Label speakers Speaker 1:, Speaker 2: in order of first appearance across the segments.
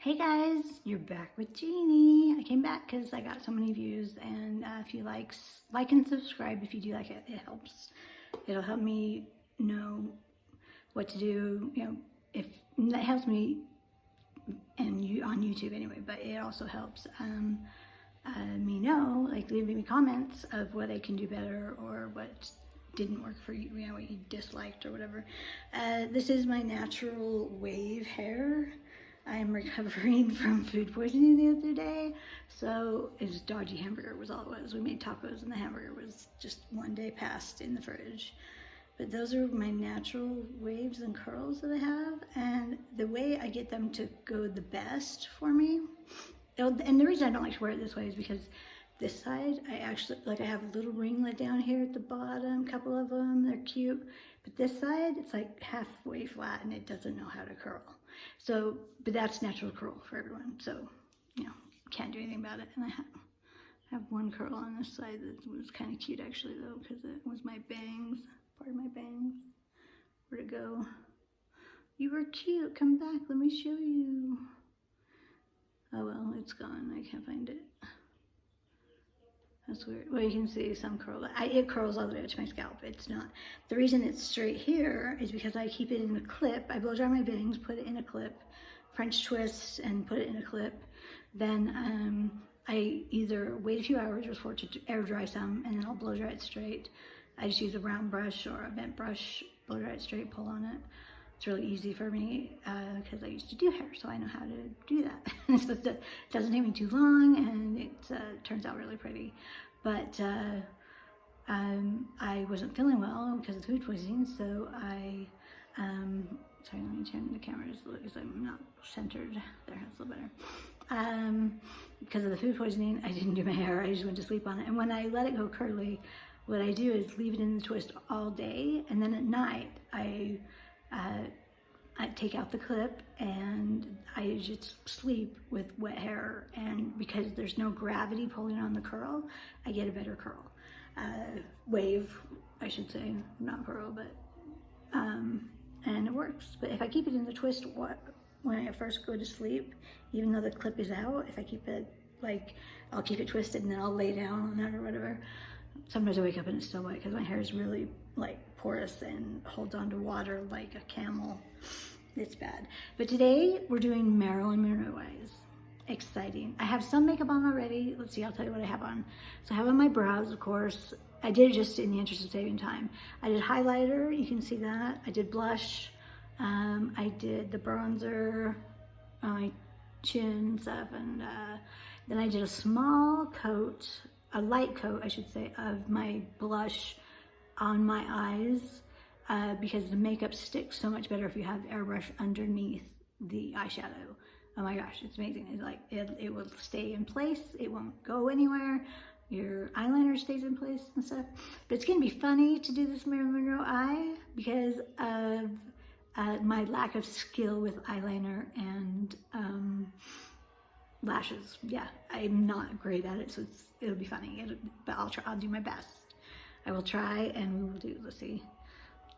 Speaker 1: Hey guys, you're back with Jeannie. I came back because I got so many views, and if you like and subscribe if you do like it, it helps. It'll help me know what to do. If that helps me and you on YouTube anyway, but it also helps me know, like leaving me comments of what I can do better or what didn't work for you, what you disliked or whatever. This is my natural wave hair. I'm recovering from food poisoning the other day, so it's dodgy hamburger was all it was. We made tacos and the hamburger was just one day past in the fridge. But those are my natural waves and curls that I have, and the way I get them to go the best for me, and the reason I don't like to wear it this way is because this side, I actually, like I have a little ringlet down here at the bottom, a couple of them, they're cute. But this side, it's like halfway flat and it doesn't know how to curl. So, but that's natural curl for everyone. So, can't do anything about it. And I have one curl on this side that was kind of cute actually though, because it was my bangs, part of my bangs. Where'd it go? You were cute, come back, let me show you. Oh well, it's gone, I can't find it. That's weird. Well, you can see some curl. It curls all the way up to my scalp. It's not. The reason it's straight here is because I keep it in a clip. I blow dry my bangs, put it in a clip, French twist, and put it in a clip. Then I either wait a few hours for it to air dry some, and then I'll blow dry it straight. I just use a round brush or a bent brush, blow dry it straight, pull on it. It's really easy for me because I used to do hair, so I know how to do that. So it doesn't take me too long, and it turns out really pretty. But I wasn't feeling well because of food poisoning, so I, sorry, let me turn the camera just a little because I'm not centered. There, that's a little better. Because of the food poisoning, I didn't do my hair. I just went to sleep on it. And when I let it go curly, what I do is leave it in the twist all day, and then at night, I take out the clip and I just sleep with wet hair, and because there's no gravity pulling on the curl, I get a better curl. Wave, I should say, not curl, but, and it works. But if I keep it in the twist when I first go to sleep, even though the clip is out, if I keep it, I'll keep it twisted and then I'll lay down on it or whatever. Sometimes I wake up and it's still wet because my hair is really porous and holds on to water like a camel. It's bad. But today we're doing Marilyn Monroe eyes. Exciting. I have some makeup on already. Let's see, I'll tell you what I have on. So I have on my brows, of course. I did it just in the interest of saving time. I did highlighter, you can see that. I did blush. I did the bronzer on my chin stuff, and then I did a small coat, a light coat, I should say, of my blush on my eyes because the makeup sticks so much better if you have the airbrush underneath the eyeshadow. Oh my gosh, it's amazing. It's like it will stay in place. It won't go anywhere. Your eyeliner stays in place and stuff. But it's gonna be funny to do this Marilyn Monroe eye because of my lack of skill with eyeliner and lashes. Yeah, I'm not great at it, so it'll be funny. But I'll do my best. I will try, and we will do. Let's see.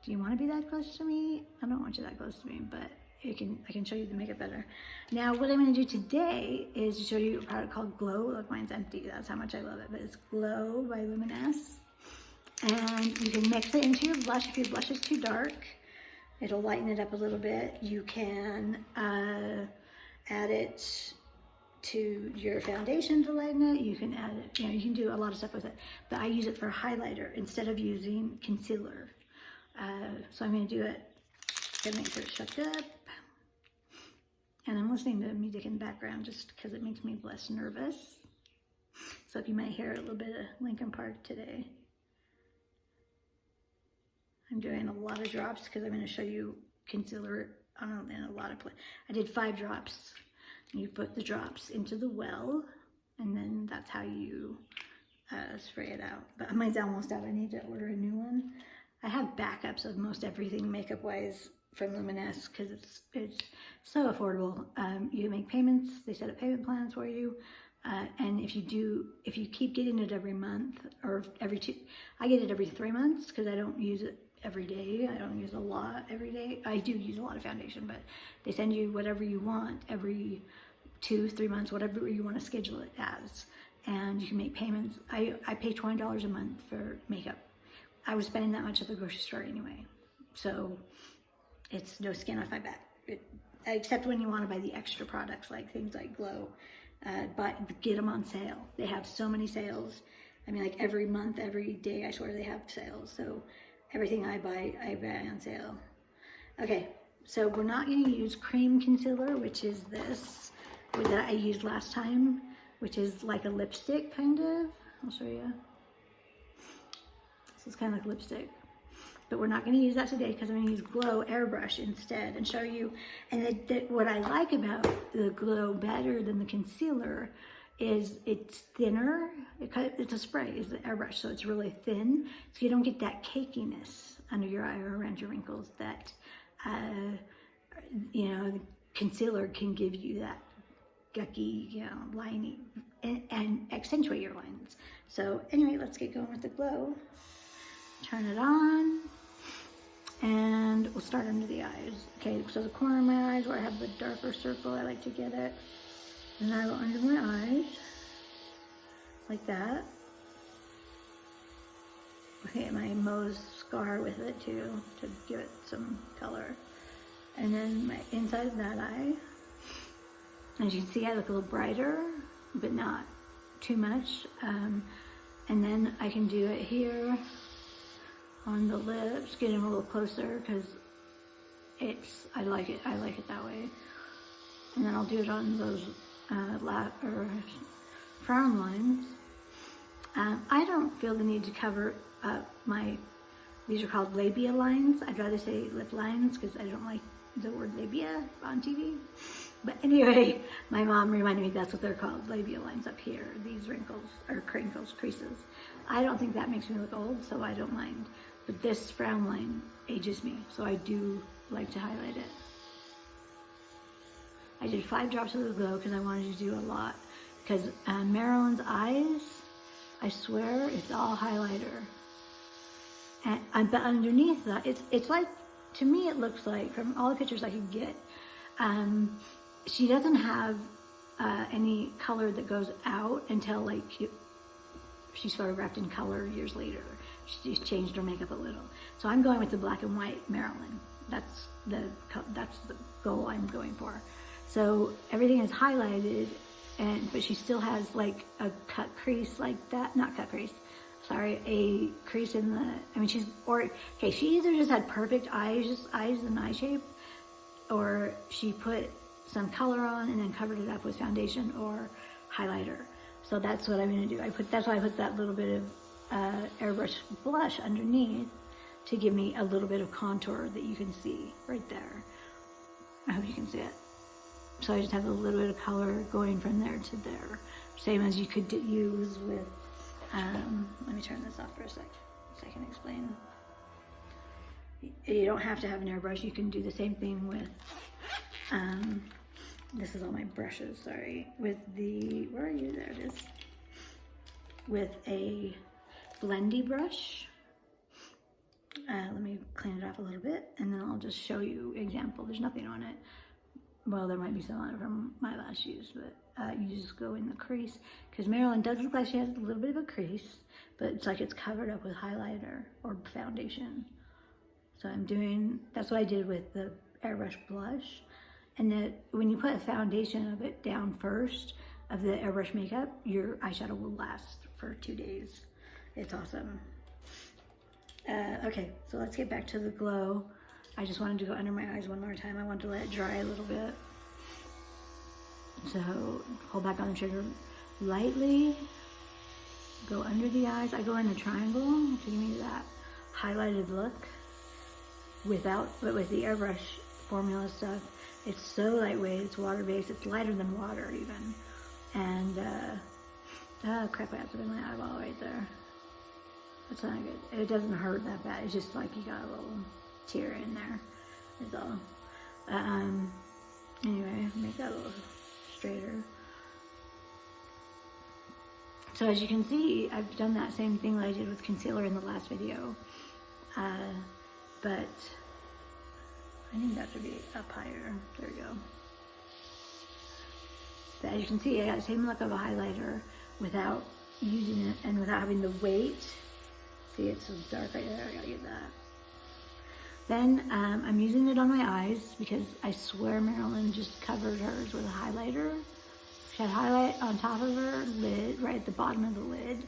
Speaker 1: Do you want to be that close to me? I don't want you that close to me, but I can show you to make it better. Now, what I'm going to do today is to show you a product called Glow. Look, mine's empty. That's how much I love it. But it's Glow by Luminous, and you can mix it into your blush if your blush is too dark. It'll lighten it up a little bit. You can add it to your foundation to lighten it. You can add it, you can do a lot of stuff with it, but I use it for highlighter instead of using concealer. So I'm going to do it, gotta make sure it's shut up, and I'm listening to music in the background just because it makes me less nervous. So if you might hear a little bit of Linkin Park today. I'm doing a lot of drops because I'm going to show you concealer in a lot of places. I did 5 drops. You put the drops into the well, and then that's how you spray it out. But mine's almost out. I need to order a new one. I have backups of most everything makeup-wise from Luminous because it's so affordable. You make payments. They set up payment plans for you. And if you keep getting it every month or I get it every 3 months because I don't use it every day. I don't use a lot every day. I do use a lot of foundation, but they send you whatever you want every 2-3 months, whatever you want to schedule it as. And you can make payments. I pay $20 a month for makeup. I was spending that much at the grocery store anyway. So it's no skin off my back. Except when you want to buy the extra products, like things like Glow. But get them on sale. They have so many sales. I mean, like every month, every day, I swear they have sales. So everything I buy on sale. Okay, so we're not going to use cream concealer, which is this that I used last time, which is like a lipstick kind of. I'll show you. This is kind of like lipstick. But we're not going to use that today because I'm going to use Glow Airbrush instead and show you. And what I like about the Glow better than the concealer is it's thinner. It's a spray, it's the Airbrush, so it's really thin. So you don't get that cakiness under your eye or around your wrinkles that, you know, the concealer can give you that gucky, you know, lining and accentuate your lines. So anyway, let's get going with the Glow. Turn it on. And we'll start under the eyes. Okay, so the corner of my eyes where I have the darker circle, I like to get it. And I go under my eyes, like that. Okay, my Moe's scar with it too, to give it some color. And then my inside of that eye. As you can see, I look a little brighter, but not too much. And then I can do it here on the lips, get them a little closer because I like it that way. And then I'll do it on those frown lines. I don't feel the need to cover up these are called labia lines. I'd rather say lip lines because I don't like the word labia on TV. But anyway, my mom reminded me that's what they're called, labia lines up here, these wrinkles, or crinkles, creases. I don't think that makes me look old, so I don't mind. But this frown line ages me, so I do like to highlight it. I did 5 drops of the Glow because I wanted to do a lot. Because Marilyn's eyes, I swear, it's all highlighter. And but underneath that, it's like, to me it looks like, from all the pictures I could get, she doesn't have any color that goes out until like she's photographed in color years later. She's changed her makeup a little. So I'm going with the black and white Marilyn. That's the goal I'm going for. So everything is highlighted, but she still has like a cut crease like that. Not cut crease. Sorry, a crease in the. I mean, she either just had perfect eyes and eye shape, or she put some color on and then covered it up with foundation or highlighter. So that's what I'm gonna do. That's why I put that little bit of Airbrush blush underneath to give me a little bit of contour that you can see right there. I hope you can see it. So I just have a little bit of color going from there to there. Same as you could use with, let me turn this off for a sec so I can explain. You don't have to have an airbrush. You can do the same thing with, this is all my brushes, sorry. With the, where are you? There it is. With a blendy brush. Let me clean it off a little bit and then I'll just show you example. There's nothing on it. Well, there might be some on it from my last use, but you just go in the crease. Because Marilyn does look like she has a little bit of a crease, but it's like it's covered up with highlighter or foundation. So that's what I did with the Airbrush blush. And when you put a foundation of it down first, of the Airbrush makeup, your eyeshadow will last for 2 days. It's awesome. Okay, so let's get back to the Glow. I just wanted to go under my eyes one more time. I wanted to let it dry a little bit. So hold back on the trigger lightly. Go under the eyes. I go in a triangle to give me that highlighted look. But with the Airbrush formula stuff, it's so lightweight. It's water-based. It's lighter than water even. And oh crap! I have to put my eyeball right there. That's not good. It doesn't hurt that bad. It's just like you got a little tear in there. Is all. Anyway, make that a little straighter. So as you can see, I've done that same thing that I did with concealer in the last video. But I think that should be up higher. There we go. But as you can see, I got the same look of a highlighter without using it and without having the weight. See, it's so dark right there, I gotta get that. Then I'm using it on my eyes because I swear Marilyn just covered hers with a highlighter. She had highlight on top of her lid, right at the bottom of the lid.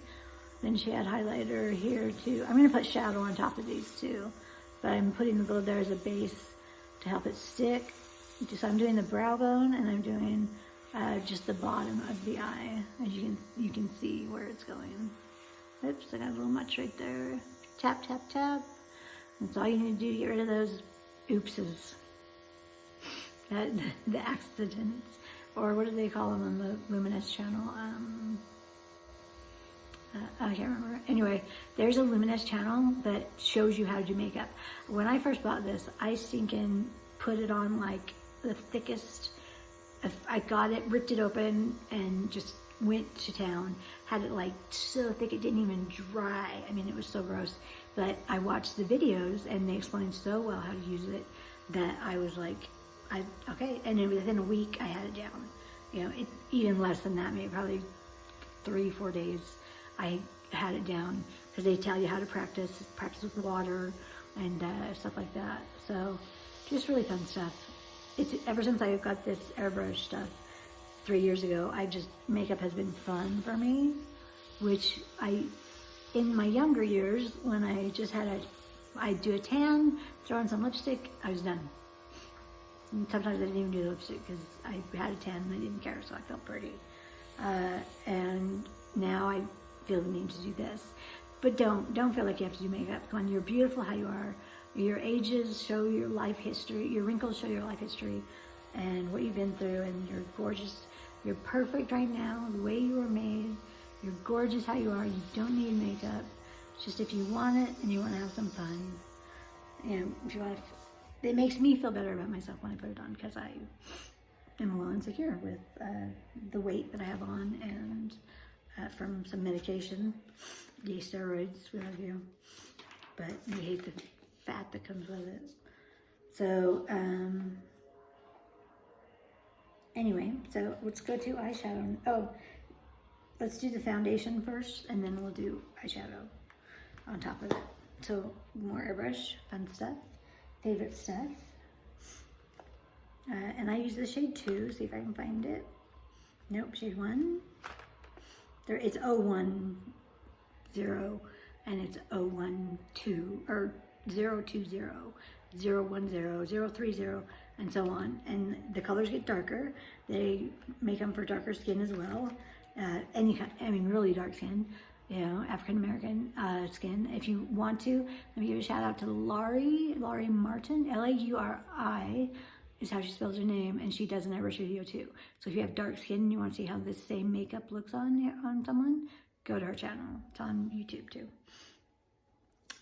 Speaker 1: Then she had highlighter here too. I'm gonna put shadow on top of these too, but I'm putting the gold there as a base to help it stick. So I'm doing the brow bone and I'm doing just the bottom of the eye. As you can see where it's going. Oops, I got a little much right there. Tap, tap, tap. That's all you need to do to get rid of those oopses. The accidents. Or what do they call them on the Luminous channel? I can't remember. Anyway, there's a Luminous channel that shows you how to do makeup. When I first bought this, I stinking put it on like the thickest. I got it, ripped it open, and just went to town. Had it like so thick it didn't even dry. I mean, it was so gross. But I watched the videos and they explained so well how to use it that I was like, okay. And then within a week, I had it down. You know, even less than that, maybe probably 3-4 days. I had it down because they tell you how to practice with water and stuff like that. So just really fun stuff. It's ever since I got this airbrush stuff 3 years ago, makeup has been fun for me, which in my younger years, when I'd do a tan, throw on some lipstick, I was done. And sometimes I didn't even do the lipstick because I had a tan and I didn't care, so I felt pretty. And now I feel the need to do this. But don't feel like you have to do makeup. Come on, you're beautiful how you are. Your ages show your life history. Your wrinkles show your life history and what you've been through, and you're gorgeous. You're perfect right now, the way you were made. You're gorgeous how you are. You don't need makeup. It's just if you want it and you want to have some fun. You know, if you want to, it makes me feel better about myself when I put it on because I am a little insecure with the weight that I have on and from some medication, the steroids, what have you. But you hate the fat that comes with it. So, anyway, so let's go to eyeshadow. Oh, let's do the foundation first, and then we'll do eyeshadow on top of it. So, more airbrush, fun stuff, favorite stuff. And I use the shade 2, see if I can find it. Nope, shade 1. It's 010, and it's 012, or 020, 010, 030, and so on. And the colors get darker. They make them for darker skin as well. Any kind, I mean, really dark skin, you know, African-American skin. If you want to, let me give a shout out to Laurie Martin, Lauri is how she spells her name, and she does an airbrush video too. So if you have dark skin and you want to see how this same makeup looks on someone, go to her channel. It's on YouTube too.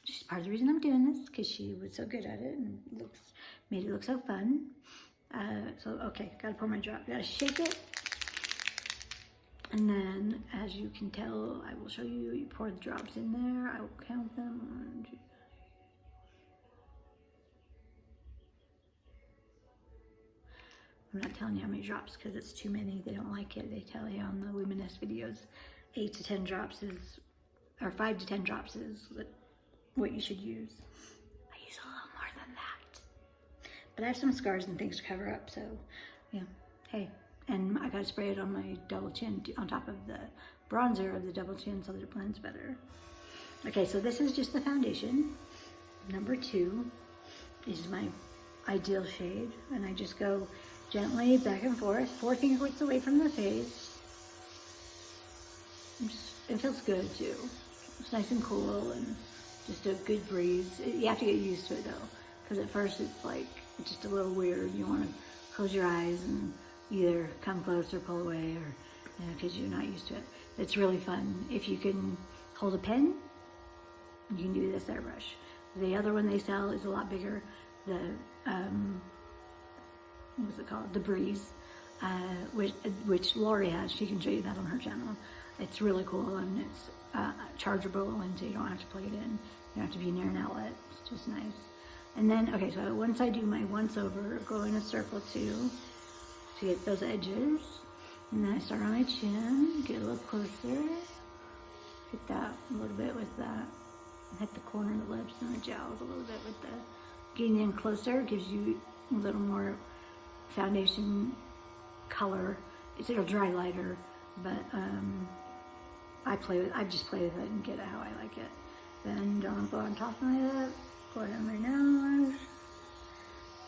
Speaker 1: She's part of the reason I'm doing this, because she was so good at it and made it look so fun. So okay, gotta pour my drop. Gotta shake it. And then, as you can tell, I will show you, you pour the drops in there. I will count them. 1, 2. I'm not telling you how many drops because it's too many. They don't like it. They tell you on the Luminous videos, 8 to 10 drops is, or 5 to 10 drops is what you should use. I use a little more than that. But I have some scars and things to cover up, so yeah, hey. And I gotta spray it on my double chin, on top of the bronzer of the double chin so that it blends better. Okay, so this is just the foundation. Number 2 is my ideal shade, and I just go gently back and forth, 4 finger widths away from the face. It feels good too. It's nice and cool and just a good breeze. You have to get used to it though, because at first it's like just a little weird. You want to close your eyes and either come close or pull away, or because you're not used to it. It's really fun. If you can hold a pen, you can do this airbrush. The other one they sell is a lot bigger. The what's it called? The Breeze, which Lori has. She can show you that on her channel. It's really cool, and it's chargeable, and so you don't have to plug it in. You don't have to be near an outlet. It's just nice. And then, okay, so once I do my once over, go in a circle too, to get those edges. And then I start on my chin, get a little closer. Hit that a little bit with that. Hit the corner of the lips and the jowls a little bit with the, getting in closer gives you a little more foundation color. It'll dry lighter, but I just play with it and get it how I like it. Then don't go on top of my lip, go down my nose,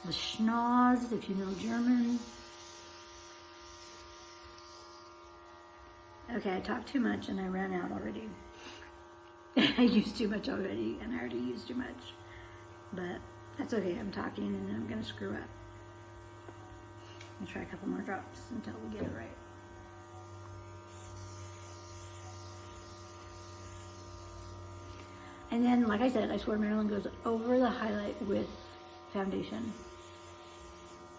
Speaker 1: the schnoz if you know German. Okay, I talked too much and I ran out already. I used too much already and I already used too much. But that's okay, I'm talking and I'm gonna screw up. I'll try a couple more drops until we get it right. And then, like I said, I swear Marilyn goes over the highlight with foundation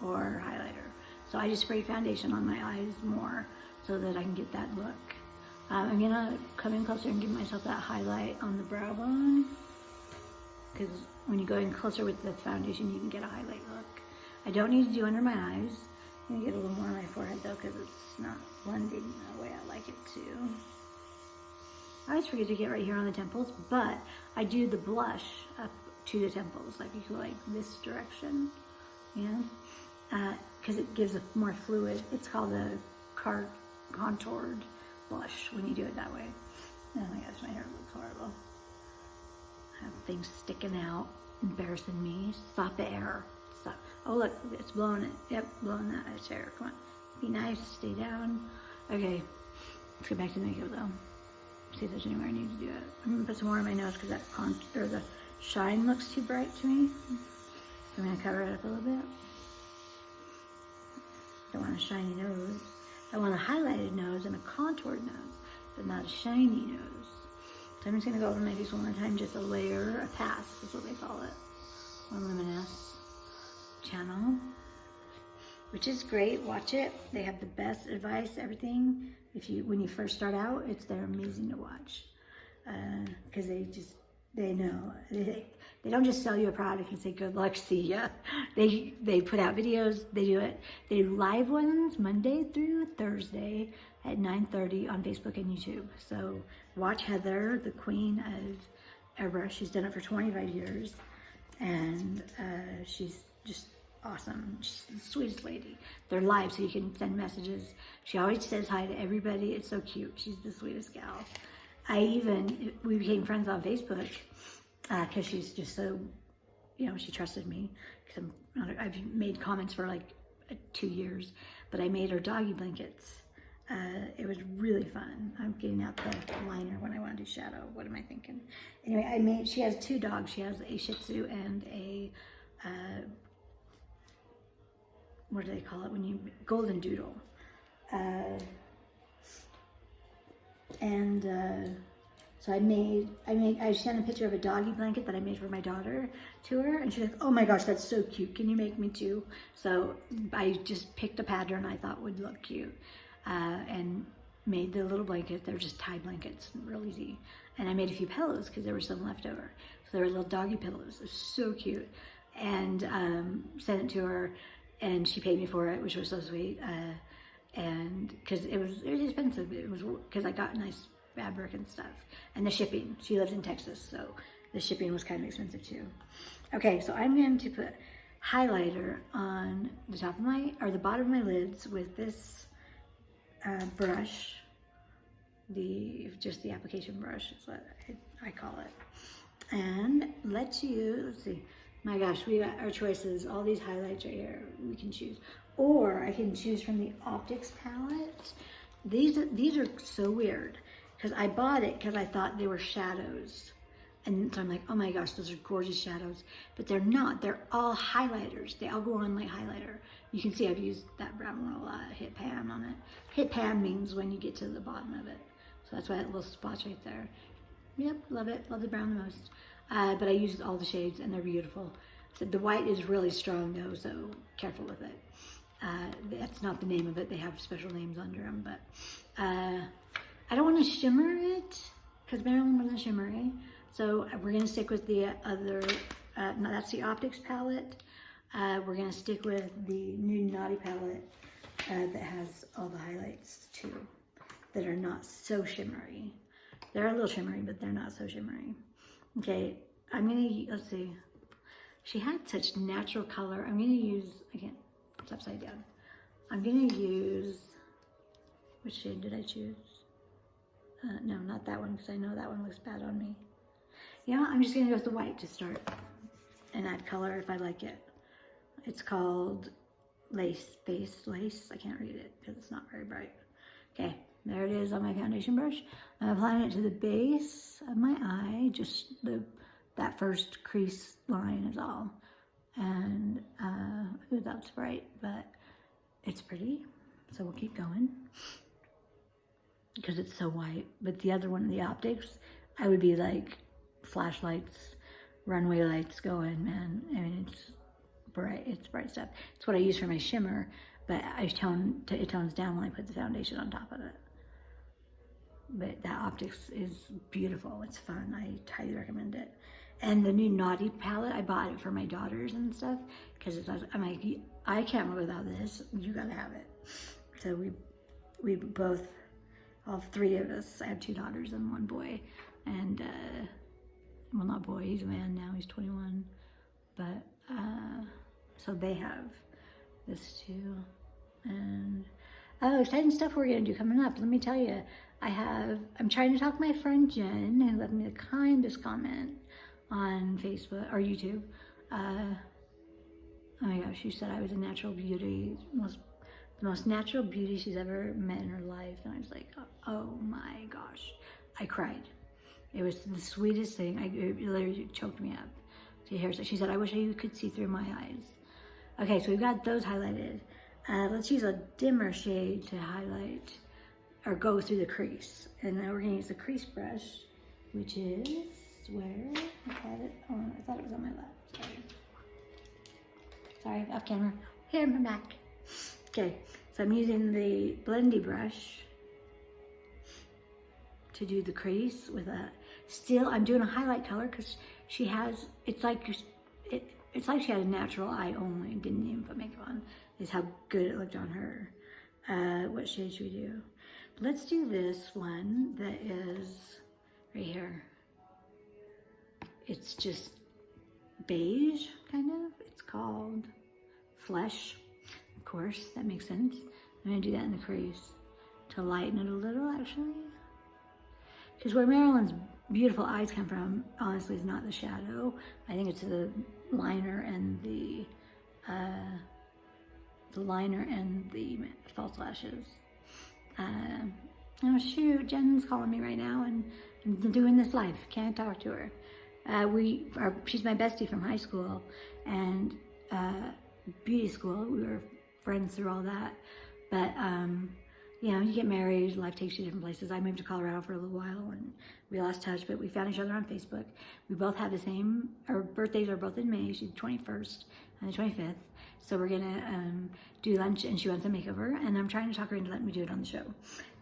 Speaker 1: or highlighter. So I just spray foundation on my eyes more so that I can get that look. I'm gonna come in closer and give myself that highlight on the brow bone, because when you go in closer with the foundation, you can get a highlight look. I don't need to do under my eyes. I'm gonna get a little more on my forehead though, because it's not blending the way I like it to. I always forget to get right here on the temples, but I do the blush up to the temples, like you go like this direction, you know, because it gives a more fluid. It's called a contoured blush when you do it that way. Oh my gosh, my hair looks horrible. I have things sticking out, embarrassing me. Stop the air. Stop. Oh look, it's blowing it. Yep, blowing that hair. Come on, be nice, stay down. Okay, let's get back to the makeup though. See if there's anywhere I need to do it. I'm gonna put some more on my nose because that contour, the shine looks too bright to me. So I'm gonna cover it up a little bit. Don't want a shiny nose. I want a highlighted nose and a contoured nose, but not a shiny nose. So I'm just gonna go over my face one more time, just a layer, a pass is what they call it. On Luminous channel, which is great. Watch it. They have the best advice, everything. When you first start out, they're amazing to watch, because they know. They don't just sell you a product and say, good luck, see ya. They put out videos, they do live ones Monday through Thursday at 9:30 on Facebook and YouTube. So watch Heather, the queen of Airbrush. She's done it for 25 years, and she's just awesome. She's the sweetest lady. They're live, so you can send messages. She always says hi to everybody. It's so cute. She's the sweetest gal. We became friends on Facebook because she's just so, she trusted me. Because I've made comments for like 2 years, but I made her doggy blankets. It was really fun. I'm getting out the liner when I want to do shadow. What am I thinking? Anyway, she has 2 dogs. She has a Shih Tzu and a what do they call it golden doodle. So I sent a picture of a doggy blanket that I made for my daughter to her, and she's like, oh my gosh, that's so cute. Can you make me too? So I just picked a pattern I thought would look cute, and made the little blanket. They're just tie blankets, real easy. And I made a few pillows because there were some left over. So they were little doggy pillows. They're so cute. And sent it to her, and she paid me for it, which was so sweet. And because it was expensive. It was because I got nice fabric and stuff, and the shipping. She lives in Texas, so the shipping was kind of expensive too. Okay, so I'm going to put highlighter on the top of the bottom of my lids with this brush. Just the application brush is what I call it, and let's see. My gosh, we got our choices. All these highlights right here, we can choose. Or I can choose from the Optics palette. These are so weird, because I bought it because I thought they were shadows. And so I'm like, oh my gosh, those are gorgeous shadows. But they're not. They're all highlighters. They all go on like highlighter. You can see I've used that brown one a lot. Hit pan on it. Hit pan means when you get to the bottom of it. So that's why that little spot's right there. Yep, love it. Love the brown the most. But I used all the shades, and they're beautiful. So the white is really strong though, so careful with it. That's not the name of it. They have special names under them, but I don't want to shimmer it because Marilyn wasn't shimmery. So we're going to stick with the other, no, that's the Optics palette. We're going to stick with the new Naughty palette. that has all the highlights too, that are not so shimmery. They're a little shimmery, but they're not so shimmery. Okay, I'm gonna, let's see. She had such natural color. I'm gonna use, again, it's upside down. I'm gonna use, which shade did I choose? No, not that one, because I know that one looks bad on me. Yeah, I'm just gonna go with the white to start and add color if I like it. It's called Base Lace. I can't read it because it's not very bright. Okay, there it is on my foundation brush. I'm applying it to the base of my eye, just that first crease line is all. And, ooh, that's bright, but it's pretty. So we'll keep going because it's so white. But the other one, the optics, I would be like flashlights, runway lights going, man. I mean, it's bright stuff. It's what I use for my shimmer, but it tones down when I put the foundation on top of it. But that optics is beautiful. It's fun. I highly recommend it. And the new Naughty palette, I bought it for my daughters and stuff because I'm like, I can't live without this. You gotta have it. So we both, all three of us, I have 2 daughters and 1 boy. And, well, not boy, he's a man now, he's 21. But, so they have this too. And, oh, exciting stuff we're gonna do coming up. Let me tell you, I'm trying to talk to my friend Jeanne, who left me the kindest comment on Facebook or YouTube. Oh my gosh, she said I was a natural beauty, the most natural beauty she's ever met in her life. And I was like, oh my gosh, I cried. It was the sweetest thing. It literally choked me up to hear. So she said, I wish you could see through my eyes. Okay, so we've got those highlighted. Let's use a dimmer shade to highlight or go through the crease. And now we're gonna use the crease brush, which is where I had it. Oh, I thought it was on my lap. Sorry, off camera. Here, I'm back. Okay, so I'm using the blendy brush to do the crease with I'm doing a highlight color because she has, it's like she had a natural eye only, didn't even put makeup on, is how good it looked on her. What shade should we do? Let's do this one that is right here. It's just beige, kind of. It's called Flesh. Of course, that makes sense. I'm gonna do that in the crease to lighten it a little, actually. Because where Marilyn's beautiful eyes come from, honestly, is not the shadow. I think it's the liner and the false lashes. Oh shoot, Jen's calling me right now, and I'm doing this live. Can't talk to her. She's my bestie from high school and beauty school. We were friends through all that. But you know, you get married, life takes you different places. I moved to Colorado for a little while and we lost touch, but we found each other on Facebook. We both have the same, our birthdays are both in May. She's the 21st and the 25th. So we're gonna do lunch and she wants a makeover and I'm trying to talk her into letting me do it on the show.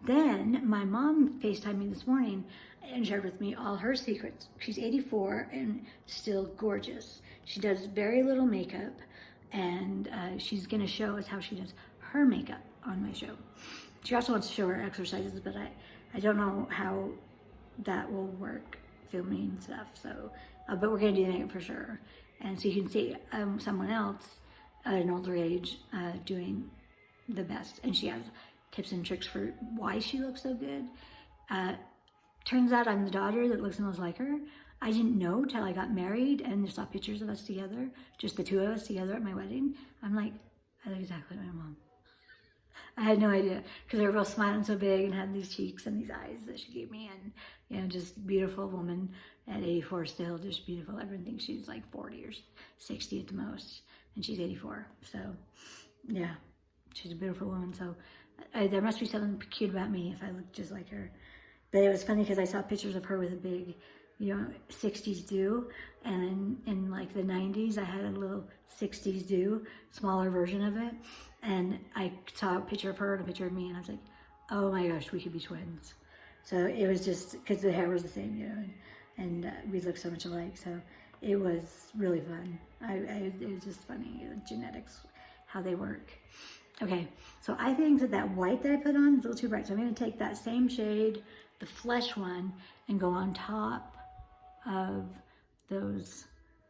Speaker 1: Then my mom FaceTimed me this morning and shared with me all her secrets. She's 84 and still gorgeous. She does very little makeup and she's gonna show us how she does her makeup on my show. She also wants to show her exercises, but I don't know how that will work, filming stuff. So, but we're gonna do the makeup for sure. And so you can see someone else at an older age doing the best. And she has tips and tricks for why she looks so good. Turns out I'm the daughter that looks the most like her. I didn't know till I got married and saw pictures of us together, just the 2 of us together at my wedding. I'm like, I look exactly like my mom. I had no idea because they were both smiling so big and had these cheeks and these eyes that she gave me, and you know, just beautiful woman at 84 still, just beautiful. Everyone thinks she's like 40 or 60 at the most, and she's 84. So yeah, she's a beautiful woman. So there must be something cute about me if I look just like her. But it was funny because I saw pictures of her with a big, you know, 60s do, and in like the 90s I had a little 60s do, smaller version of it, and I saw a picture of her and a picture of me and I was like, oh my gosh, we could be twins. So it was just because the hair was the same, you know, and we looked so much alike. So it was really fun. It was just funny, genetics, how they work. Okay, so I think that white that I put on is a little too bright. So I'm gonna take that same shade, the flesh one, and go on top of those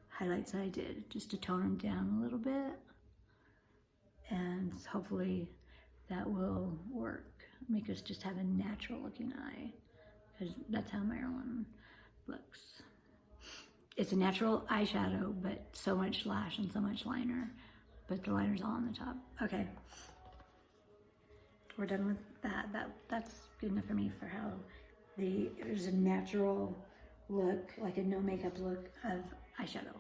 Speaker 1: highlights I did, just to tone them down a little bit. And hopefully that will work. Make us just have a natural looking eye, because that's how Marilyn looks. It's a natural eyeshadow, but so much lash and so much liner, but the liner's all on the top. Okay, we're done with that. That's good enough for me for how there's a natural look, like a no makeup look of eyeshadow.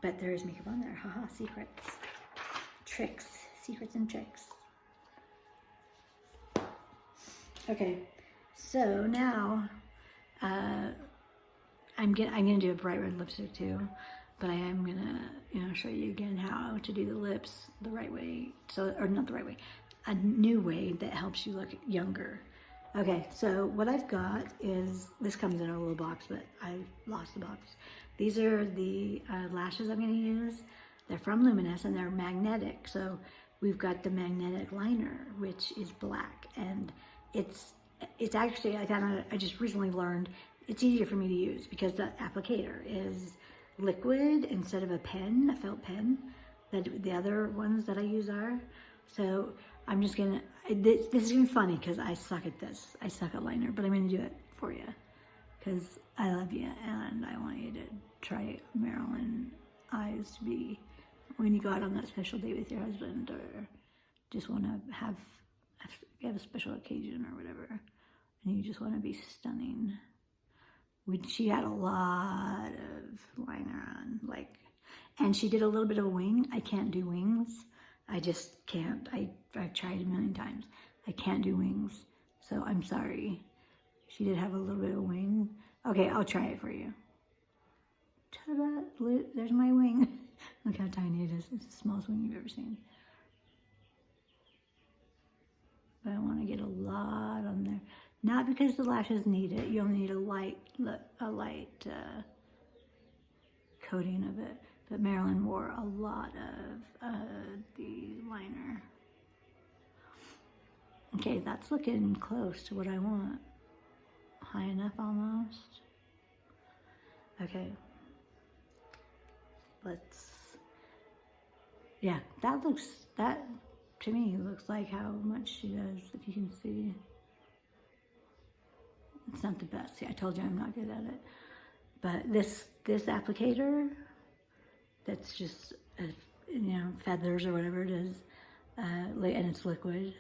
Speaker 1: But there is makeup on there, haha, secrets. Tricks, secrets and tricks. Okay, so now I'm gonna do a bright red lipstick too, but I am gonna show you again how to do the lips the right way. So, or not the right way, a new way that helps you look younger. Okay, so what I've got is, this comes in a little box, but I lost the box. These are the lashes I'm gonna use. They're from Luminous and they're magnetic. So we've got the magnetic liner, which is black, and it's actually, I just recently learned it's easier for me to use because the applicator is liquid instead of a pen, a felt pen, that the other ones that I use are. So I'm just gonna, this is gonna be funny because I suck at this. I suck at liner, but I'm gonna do it for you because I love you and I want you to try Marilyn eyes to be, when you go out on that special date with your husband, or just want to have a special occasion or whatever, and you just want to be stunning. She had a lot of liner on, and she did a little bit of a wing. I can't do wings. I just can't. I've tried a million times. I can't do wings, so I'm sorry. She did have a little bit of a wing. Okay, I'll try it for you. Ta-da! There's my wing. Look how tiny it is. It's the smallest wing you've ever seen. But I want to get a lot on there. Not because the lashes need it. You only need a light coating of it. But Marilyn wore a lot of the liner. Okay, that's looking close to what I want. High enough almost. Okay. Yeah, that to me looks like how much she does, if you can see. It's not the best. See, I told you I'm not good at it. But this applicator, that's just, feathers or whatever it is, and it's liquid,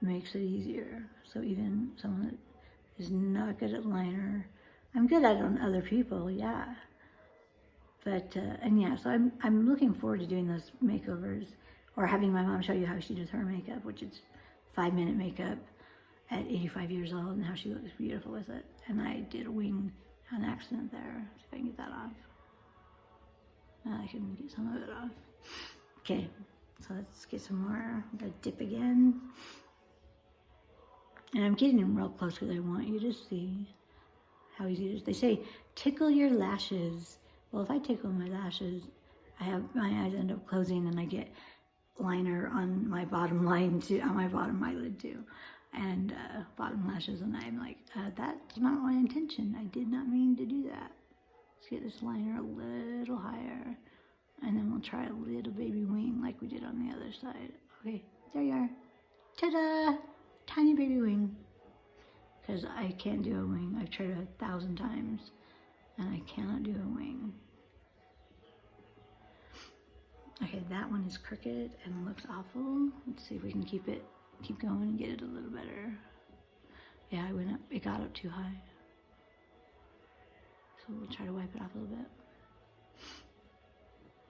Speaker 1: makes it easier. So even someone that is not good at liner, I'm good at it on other people, yeah. But, so I'm looking forward to doing those makeovers, or having my mom show you how she does her makeup, which is 5-minute makeup at 85 years old, and how she looks beautiful with it. And I did a wing on accident there. See if I can get that off. I can get some of it off. Okay, so let's get some more. I'm gonna dip again. And I'm getting them real close because I want you to see how easy it is. They say, tickle your lashes. Well, if I tickle my lashes, my eyes end up closing and I get liner on my bottom line too, on my bottom eyelid too, and bottom lashes, and I'm like, that's not my intention. I did not mean to do that. Let's get this liner a little higher, and then we'll try a little baby wing like we did on the other side. Okay, there you are. Ta-da! Tiny baby wing. Because I can't do a wing. I've tried 1,000 times, and I cannot do a wing. Okay, that one is crooked and looks awful. Let's see if we can keep going and get it a little better. Yeah, it got up too high. So we'll try to wipe it off a little bit.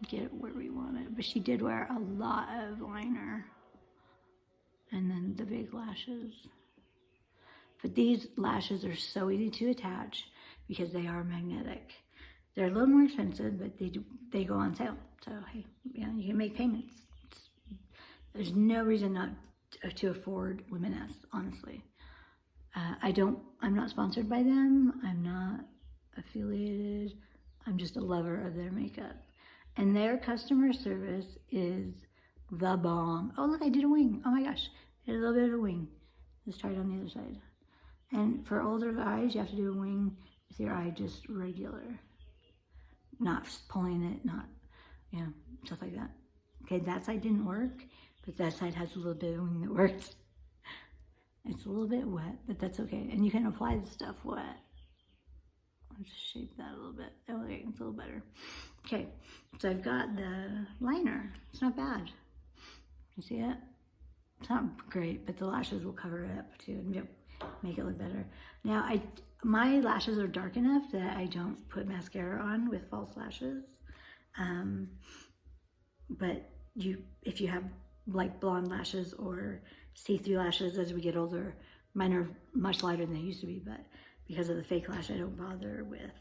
Speaker 1: Get it where we want it. But she did wear a lot of liner. And then the big lashes. But these lashes are so easy to attach because they are magnetic. They're a little more expensive, but they go on sale. So, hey, you can make payments. There's no reason not to afford Luminous, honestly. I'm not sponsored by them. I'm not affiliated. I'm just a lover of their makeup. And their customer service is the bomb. Oh, look, I did a wing. Oh my gosh, I did a little bit of a wing. Let's try it on the other side. And for older eyes, you have to do a wing with your eye just regular. Not pulling it, not, you know, stuff like that. Okay, that side didn't work, but that side has a little bit of wing that worked. It's a little bit wet, but that's okay. And you can apply the stuff wet. I'll just shape that a little bit. Oh, okay, it's a little better. Okay, so I've got the liner. It's not bad. You see it? It's not great, but the lashes will cover it up too and make it look better. Now, my lashes are dark enough that I don't put mascara on with false lashes. But if you have like blonde lashes or see-through lashes as we get older, mine are much lighter than they used to be, but because of the fake lash, I don't bother with.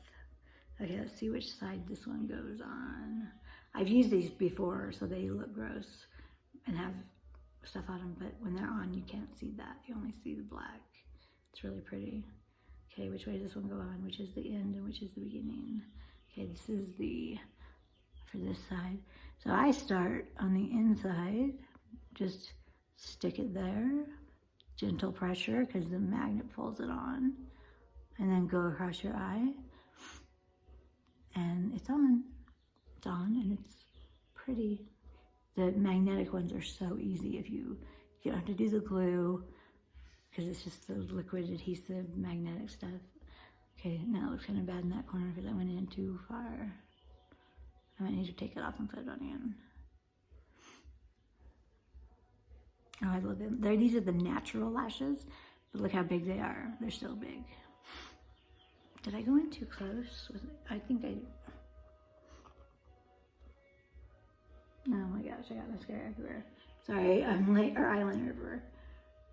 Speaker 1: Okay, let's see which side this one goes on. I've used these before, so they look gross and have stuff on them, but when they're on, you can't see that. You only see the black. It's really pretty. Okay, which way does this one go on? Which is the end and which is the beginning? Okay, this is for this side. So I start on the inside, just stick it there, gentle pressure because the magnet pulls it on, and then go across your eye, and it's on. It's on, and it's pretty. The magnetic ones are so easy if you don't have to do the glue because it's just the liquid adhesive magnetic stuff. Okay, now it looks kind of bad in that corner because I went in too far. I might need to take it off and put it on again. Oh, I love them. These are the natural lashes, but look how big they are. They're still big. Did I go in too close? I think I... Oh my gosh, I got mascara everywhere. Sorry, I'm late, or eyeliner everywhere.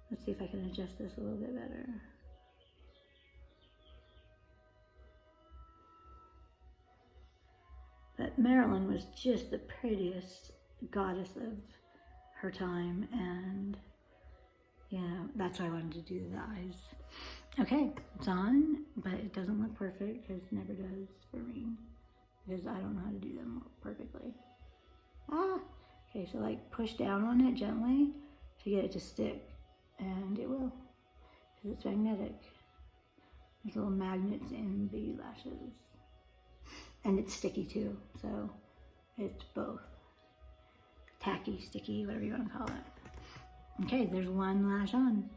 Speaker 1: Let's see if I can adjust this a little bit better. But Marilyn was just the prettiest goddess of her time, and yeah, that's why I wanted to do the eyes. Okay, it's on, but it doesn't look perfect, because it never does for me, because I don't know how to do them perfectly. Okay, so like push down on it gently to get it to stick, and it will, because it's magnetic. There's little magnets in the lashes, and it's sticky too, so it's both tacky, sticky, whatever you want to call it. Okay, there's one lash on.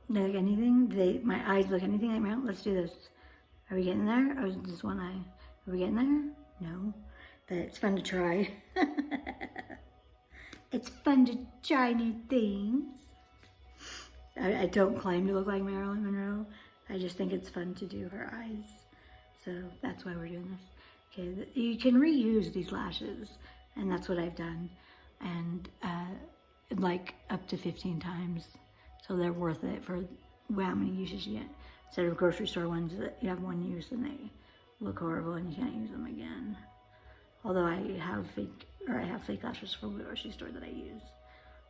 Speaker 1: They look anything? My eyes look anything like Marilyn? Let's do this. Are we getting there? Or is this one eye? Are we getting there? No. But it's fun to try. It's fun to try new things. I don't claim to look like Marilyn Monroe. I just think it's fun to do her eyes. So that's why we're doing this. Okay, you can reuse these lashes, and that's what I've done. And like up to 15 times. So they're worth it for how many uses you get. Instead of grocery store ones that you have one use and they look horrible and you can't use them again. Although I have fake lashes from the grocery store that I use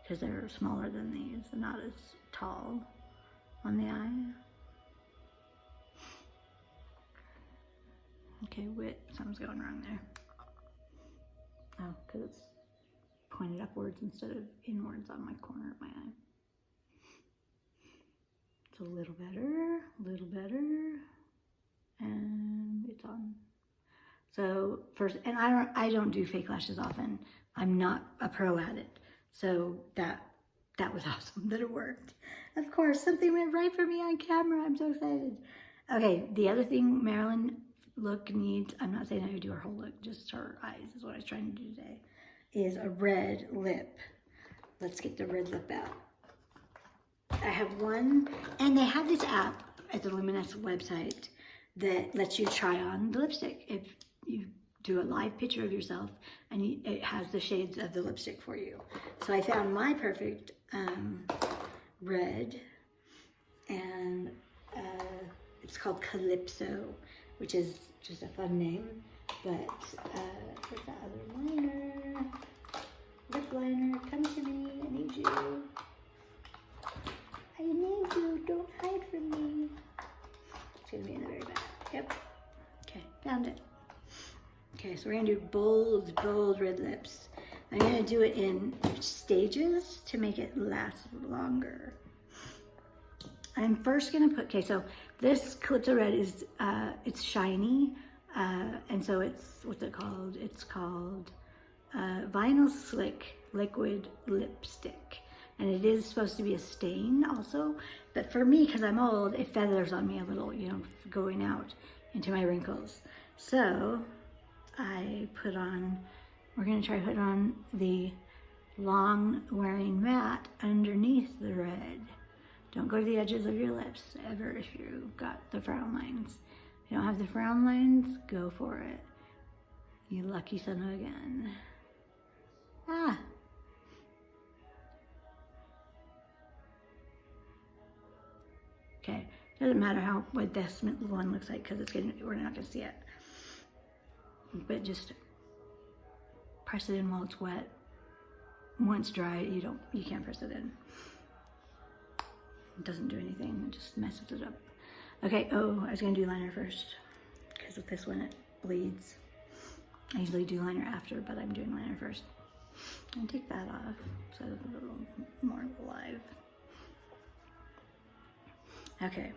Speaker 1: because they're smaller than these and not as tall on the eye. Okay, something's going wrong there. Oh, because it's pointed upwards instead of inwards on my corner of my eye. It's a little better, and it's on. So first, and I don't do fake lashes often. I'm not a pro at it. So that was awesome that it worked. Of course, something went right for me on camera. I'm so excited. Okay, the other thing Marilyn look needs, I'm not saying I would do her whole look, just her eyes is what I was trying to do today, is a red lip. Let's get the red lip out. I have one, and they have this app at the Luminous website that lets you try on the lipstick. If you do a live picture of yourself, and it has the shades of the lipstick for you. So I found my perfect red, and it's called Calypso, which is just a fun name. But where's that other liner? Lip liner, come to me, I need you. I need you, don't hide from me. It's gonna be in the very back. Yep. Okay, found it. Okay, so we're gonna do bold red lips. I'm gonna do it in stages to make it last longer. I'm first gonna put, okay, so this Calypso Red is, it's shiny, and so it's, what's it called? It's called Vinyl Slick Liquid Lipstick. And it is supposed to be a stain also, but for me, because I'm old, it feathers on me a little, you know, going out into my wrinkles. So I put on, we're gonna try to put on the long wearing matte underneath the red. Don't go to the edges of your lips ever if you've got the frown lines. If you don't have the frown lines, go for it. You lucky son of a gun. Ah. Okay, doesn't matter what this one looks like because we're not gonna see it. But just press it in while it's wet. Once dry, you can't press it in. It doesn't do anything, it just messes it up. Okay, oh, I was gonna do liner first because with this one it bleeds. I usually do liner after, but I'm doing liner first. And take that off so it's a little more alive. Okay.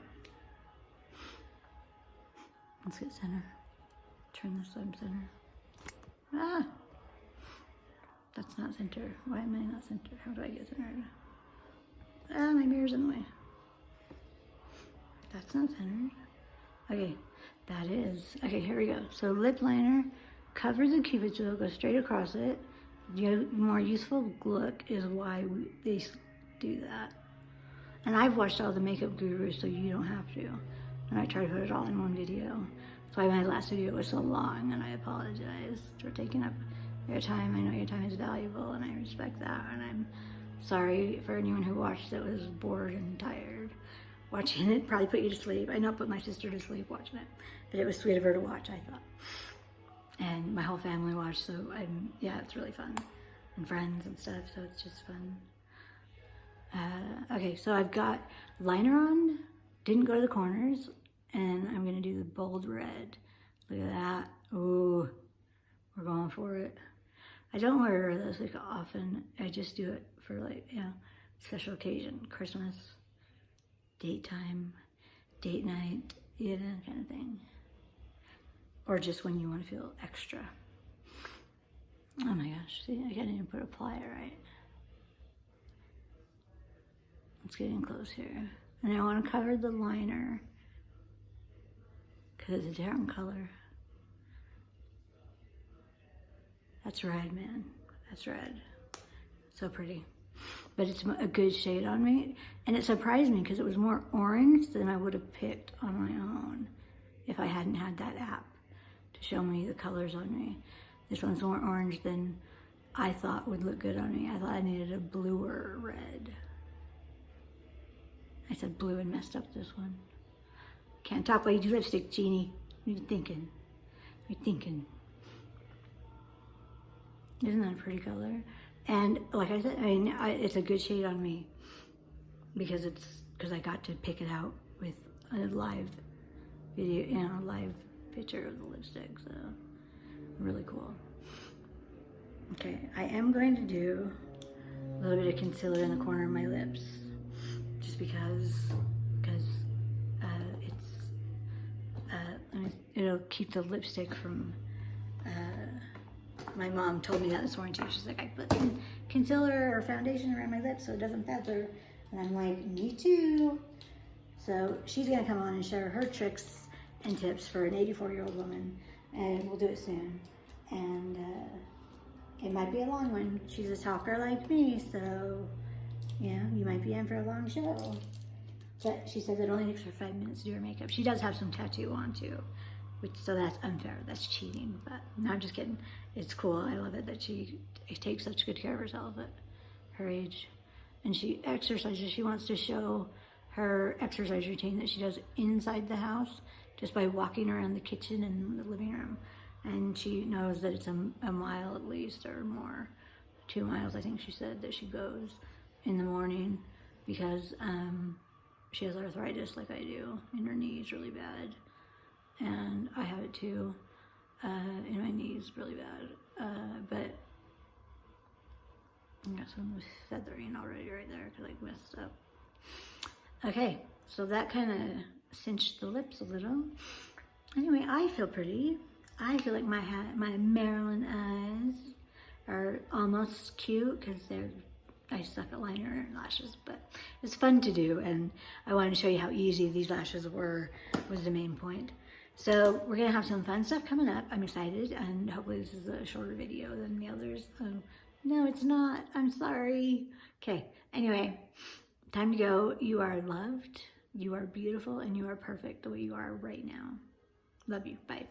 Speaker 1: Let's get center. Turn this side center. Ah! That's not center. Why am I not center? How do I get centered? Ah, my mirror's in the way. That's not centered. Okay, that is. Okay, here we go. So lip liner, cover the cupid's bow, go straight across it. The more useful look is why they do that. And I've watched all the makeup gurus, so you don't have to. And I try to put it all in one video. That's why my last video was so long, and I apologize for taking up your time. I know your time is valuable, and I respect that. And I'm sorry for anyone who watched that was bored and tired. Watching it probably put you to sleep. I know it put my sister to sleep watching it, but it was sweet of her to watch, I thought. And my whole family watched, so yeah, it's really fun. And friends and stuff, so it's just fun. Okay, so I've got liner on, didn't go to the corners, and I'm gonna do the bold red. Look at that. Ooh, we're going for it. I don't wear this like often. I just do it for like, you know, special occasion, Christmas, date time, date night, you know, kind of thing. Or just when you want to feel extra. Oh my gosh, see, I can't even put a plier right. Let's get in close here. And I want to cover the liner because it's a different color. That's red, man. That's red. So pretty. But it's a good shade on me. And it surprised me because it was more orange than I would have picked on my own if I hadn't had that app to show me the colors on me. This one's more orange than I thought would look good on me. I thought I needed a bluer red. I said blue and messed up this one. Can't talk while you do lipstick, Jeannie. What are you thinking? What are you thinking? Isn't that a pretty color? And like I said, I mean, it's a good shade on me because I got to pick it out with a live video, you know, live picture of the lipstick, so really cool. Okay, I am going to do a little bit of concealer in the corner of my lips, just because it'll keep the lipstick from. My mom told me that this morning too. She's like, I put concealer or foundation around my lips so it doesn't feather, and I'm like, me too. So she's gonna come on and share her tricks and tips for an 84-year-old woman, and we'll do it soon. And it might be a long one. She's a talker like me, so you know, you might be in for a long show. But she says it only takes her 5 minutes to do her makeup. She does have some tattoo on too, so that's unfair. That's cheating. But no, I'm just kidding. It's cool. I love it that she takes such good care of herself at her age, and she exercises. She wants to show her exercise routine that she does inside the house just by walking around the kitchen and the living room. And she knows that it's a mile at least or more, 2 miles I think she said that she goes in the morning because she has arthritis like I do in her knees really bad, and I have it too in my knees really bad. But I got some feathering already right there because I messed up. Okay, so that kind of cinched the lips a little. Anyway, I feel pretty. I feel like my Marilyn eyes are almost cute because I suck at liner lashes, but it's fun to do, and I wanted to show you how easy these lashes were, was the main point. So we're gonna have some fun stuff coming up. I'm excited, and hopefully this is a shorter video than the others. No, it's not. I'm sorry. Okay, anyway, time to go. You are loved, you are beautiful, and you are perfect the way you are right now. Love you. Bye.